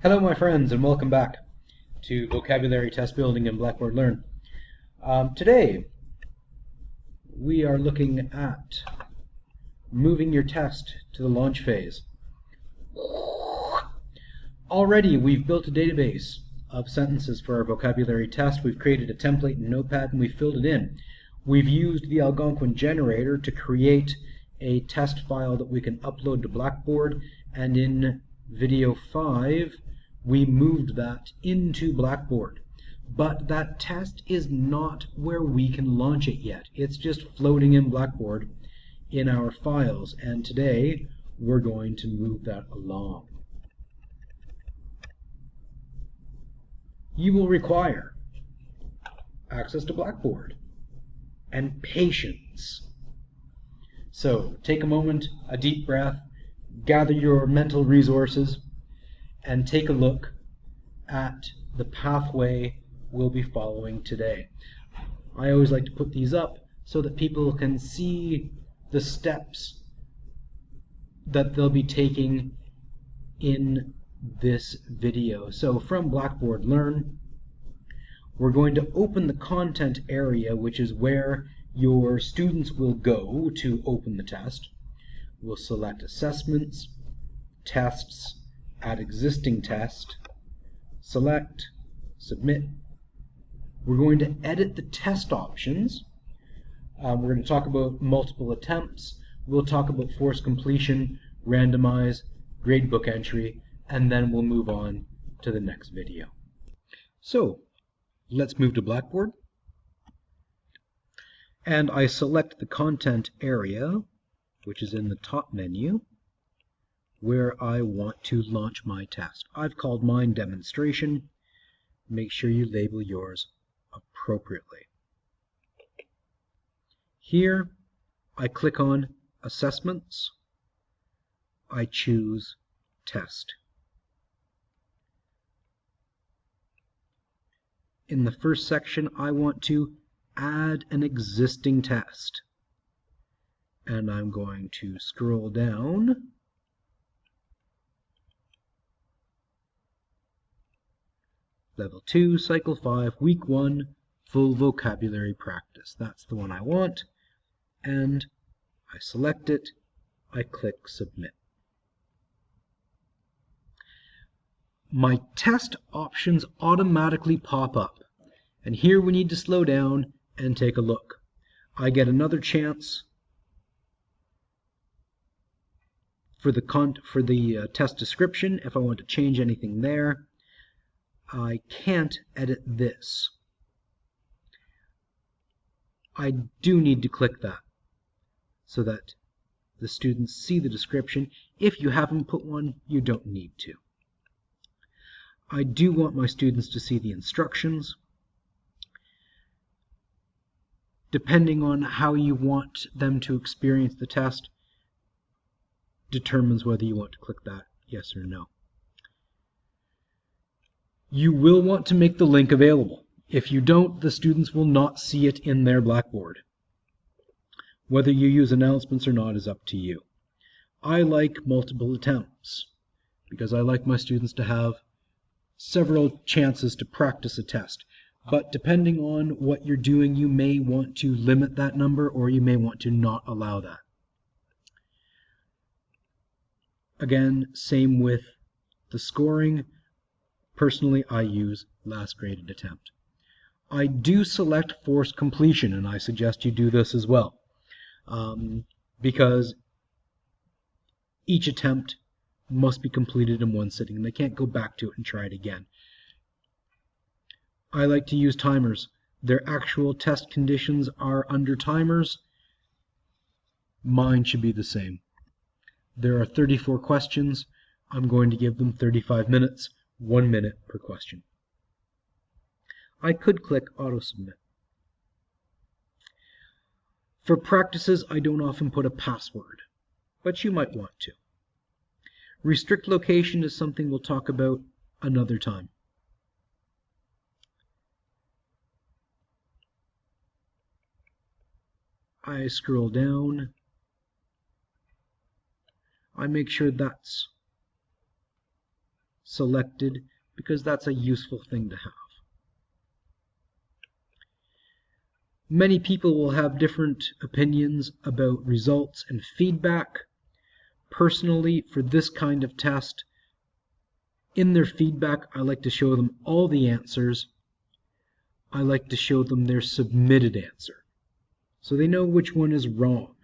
Hello my friends and welcome back to Vocabulary Test Building in Blackboard Learn. Today we are looking at moving your test to the launch phase. Already we've built a database of sentences for our vocabulary test. We've created a template in Notepad and we've filled it in. We've used the Algonquin generator to create a test file that we can upload to Blackboard, and in video 5 we moved that into Blackboard. But that test is not where we can launch it yet. It's just floating in Blackboard in our files, and today we're going to move that along. You will require access to Blackboard and patience. So take a moment, a deep breath, gather your mental resources, and take a look at the pathway we'll be following today. I always like to put these up so that people can see the steps that they'll be taking in this video. So from Blackboard Learn, we're going to open the content area, which is where your students will go to open the test. We'll select Assessments, Tests, Add Existing Test, select, Submit. We're going to edit the test options. We're going to talk about multiple attempts. We'll talk about forced completion, randomize, gradebook entry, and then we'll move on to the next video. So let's move to Blackboard. And I select the content area, which is in the top menu, where I want to launch my test. I've called mine Demonstration. Make sure you label yours appropriately. Here, I click on Assessments. I choose Test. In the first section, I want to add an existing test. And I'm going to scroll down . Level 2, Cycle 5, Week 1, Full Vocabulary Practice. That's the one I want. And I select it. I click Submit. My test options automatically pop up. And here we need to slow down and take a look. I get another chance for the test description if I want to change anything there. I can't edit this. I do need to click that so that the students see the description. If you haven't put one, you don't need to. I do want my students to see the instructions. Depending on how you want them to experience the test determines whether you want to click that yes or no. You will want to make the link available. If you don't, the students will not see it in their Blackboard. Whether you use announcements or not is up to you. I like multiple attempts because I like my students to have several chances to practice a test. But depending on what you're doing, you may want to limit that number or you may want to not allow that. Again, same with the scoring. Personally, I use last graded attempt. I do select forced completion, and I suggest you do this as well, because each attempt must be completed in one sitting, and they can't go back to it and try it again. I like to use timers. Their actual test conditions are under timers. Mine should be the same. There are 34 questions. I'm going to give them 35 minutes. 1 minute per question. I could click Auto Submit. For practices, I don't often put a password, but you might want to. Restrict location is something we'll talk about another time. I scroll down. I make sure that's selected because that's a useful thing to have. Many people will have different opinions about results and feedback. Personally, for this kind of test, in their feedback, I like to show them all the answers. I like to show them their submitted answer, so they know which one is wrong.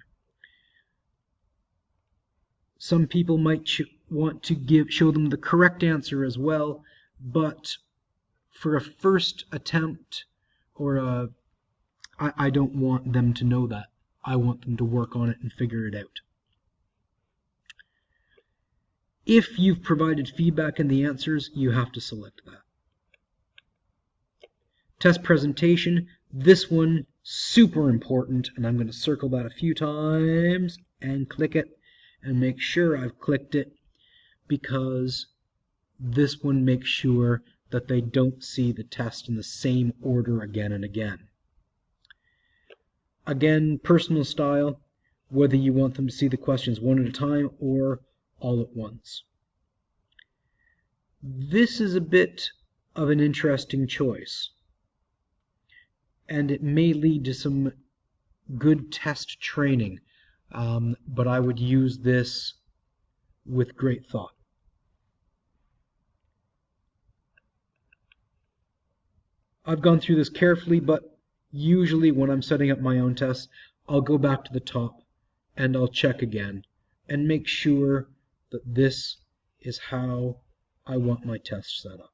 Some people might want to show them the correct answer as well, but for a first attempt, I don't want them to know that. I want them to work on it and figure it out. If you've provided feedback in the answers, you have to select that. Test presentation, this one, super important, and I'm going to circle that a few times and click it and make sure I've clicked it, because this one makes sure that they don't see the test in the same order again and again. Again, personal style, whether you want them to see the questions one at a time or all at once. This is a bit of an interesting choice, and it may lead to some good test training, but I would use this with great thought. I've gone through this carefully, but usually when I'm setting up my own tests, I'll go back to the top and I'll check again and make sure that this is how I want my test set up.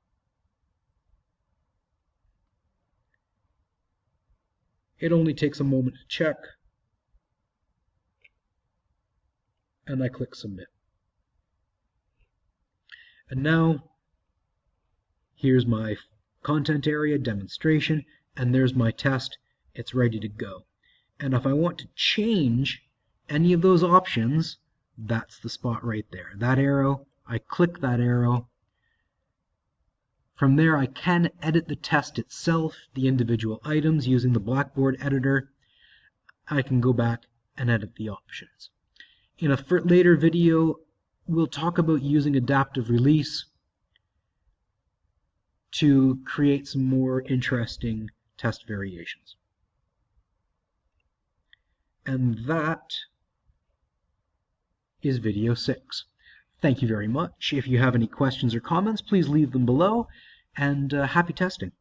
It only takes a moment to check, and I click Submit. And now, here's my content area demonstration, and there's my test. It's ready to go. And if I want to change any of those options, that's the spot right there. That arrow, I click that arrow. From there, I can edit the test itself, the individual items, using the Blackboard editor. I can go back and edit the options. In a later video, we'll talk about using adaptive release to create some more interesting test variations. And that is video 6. Thank you very much. If you have any questions or comments, please leave them below, and happy testing.